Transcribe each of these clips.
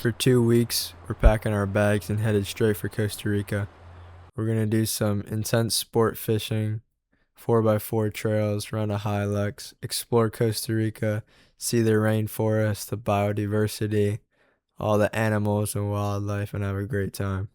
For 2 weeks, we're packing our bags and headed straight for Costa Rica. We're going to do some intense sport fishing, 4x4 trails, run a Hilux, explore Costa Rica, see the rainforest, the biodiversity, all the animals and wildlife, and have a great time.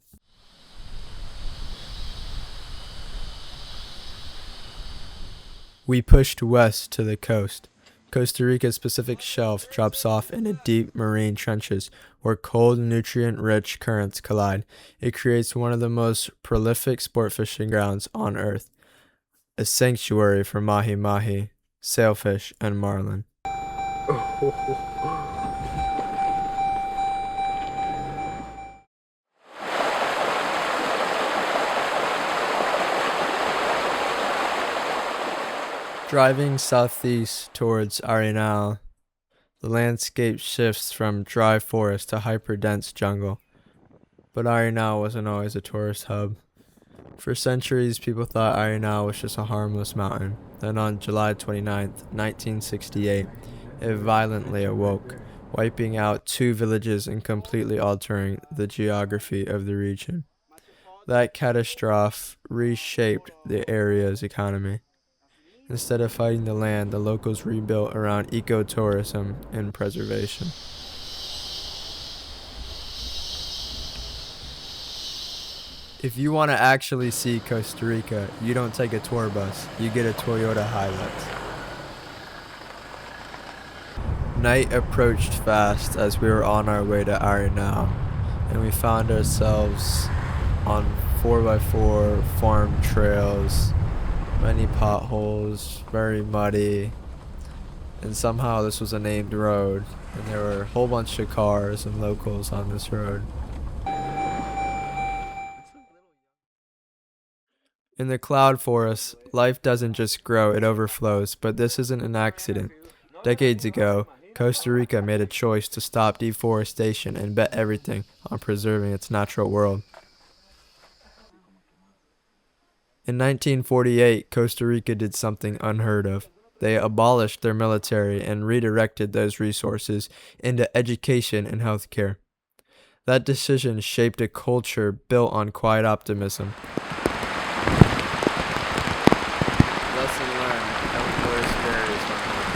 We pushed west to the coast. Costa Rica's Pacific shelf drops off into deep marine trenches where cold, nutrient-rich currents collide. It creates one of the most prolific sport fishing grounds on Earth, a sanctuary for mahi-mahi, sailfish, and marlin. Driving southeast towards Arenal, the landscape shifts from dry forest to hyper-dense jungle. But Arenal wasn't always a tourist hub. For centuries, people thought Arenal was just a harmless mountain. Then on July 29, 1968, it violently awoke, wiping out 2 villages and completely altering the geography of the region. That catastrophe reshaped the area's economy. Instead of fighting the land, the locals rebuilt around ecotourism and preservation. If you want to actually see Costa Rica, you don't take a tour bus, you get a Toyota Hilux. Night approached fast as we were on our way to Arenal, and we found ourselves on 4x4 farm trails, many potholes, very muddy, and somehow this was a named road, and there were a whole bunch of cars and locals on this road. In the cloud forest, life doesn't just grow, it overflows, but this isn't an accident. Decades ago, Costa Rica made a choice to stop deforestation and bet everything on preserving its natural world. In 1948, Costa Rica did something unheard of. They abolished their military and redirected those resources into education and healthcare. That decision shaped a culture built on quiet optimism. Lesson learned: outdoors varies from home.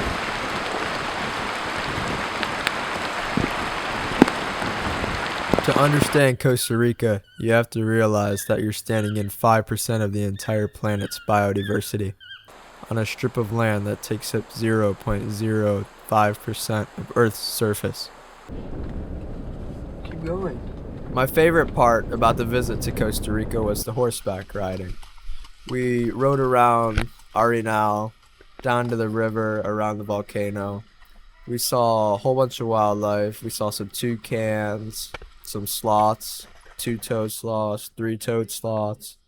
To understand Costa Rica, you have to realize that you're standing in 5% of the entire planet's biodiversity, on a strip of land that takes up 0.05% of Earth's surface. Keep going. My favorite part about the visit to Costa Rica was the horseback riding. We rode around Arenal, down to the river, around the volcano. We saw a whole bunch of wildlife. We saw some toucans, some sloths, 2-toed sloths, 3-toed sloths,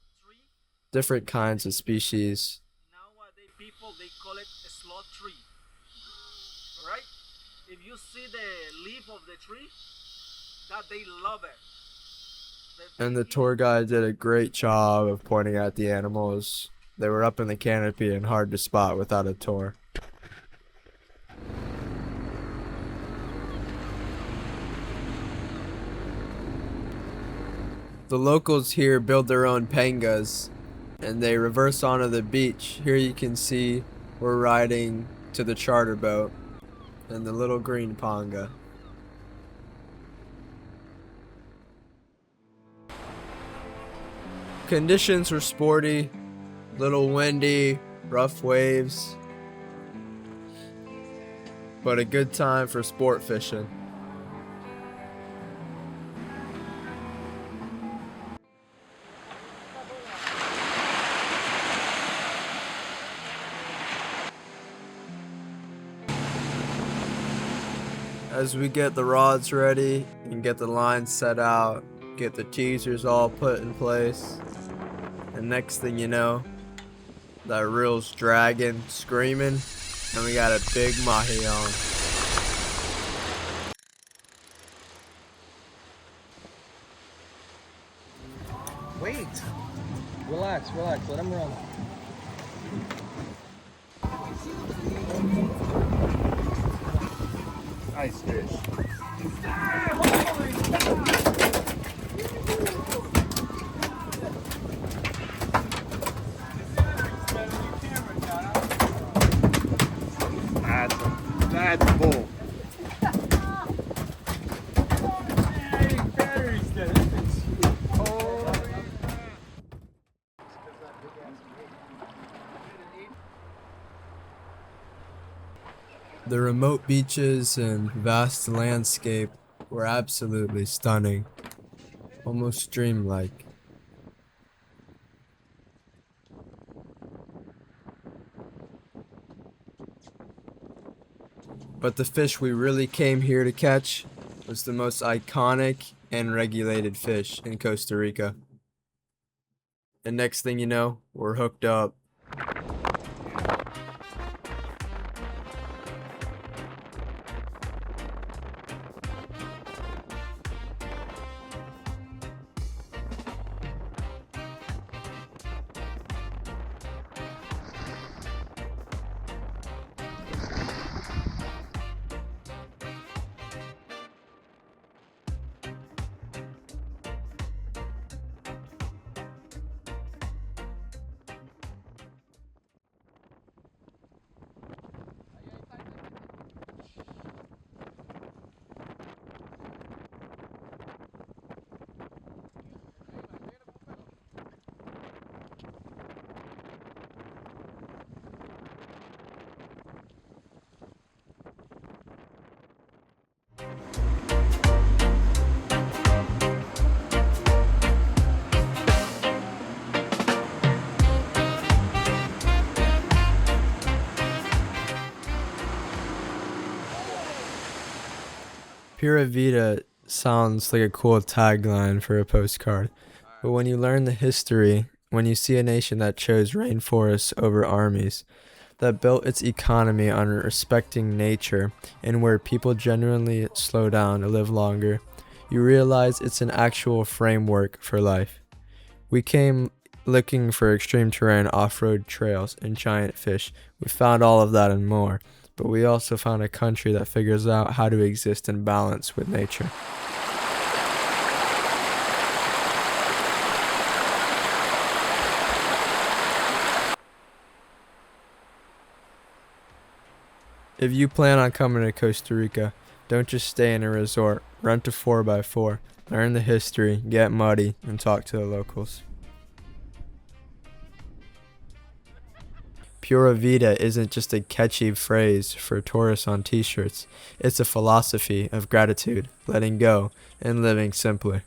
different kinds of species. Nowadays people, they call it a sloth tree. Right? If you see the leaf of the tree, that they love it. And the tour guide did a great job of pointing out the animals. They were up in the canopy and hard to spot without a tour. The locals here build their own pangas, and they reverse onto the beach. Here you can see we're riding to the charter boat and the little green panga. Conditions were sporty, little windy, rough waves, but a good time for sport fishing. As we get the rods ready and get the lines set out, get the teasers all put in place, and next thing you know, that reel's dragging, screaming, and we got a big mahi on. Wait! Relax, let him run. Nice fish. Red Bull. The remote beaches and vast landscape were absolutely stunning, almost dreamlike. But the fish we really came here to catch was the most iconic and regulated fish in Costa Rica. And next thing you know, we're hooked up. Pura Vida sounds like a cool tagline for a postcard, but when you learn the history, when you see a nation that chose rainforests over armies, that built its economy on respecting nature, and where people genuinely slow down to live longer, you realize it's an actual framework for life. We came looking for extreme terrain, off-road trails, and giant fish. We found all of that and more. But we also found a country that figures out how to exist in balance with nature. If you plan on coming to Costa Rica, don't just stay in a resort. Rent a 4x4, learn the history, get muddy, and talk to the locals. Pura Vida isn't just a catchy phrase for tourists on t-shirts. It's a philosophy of gratitude, letting go, and living simply.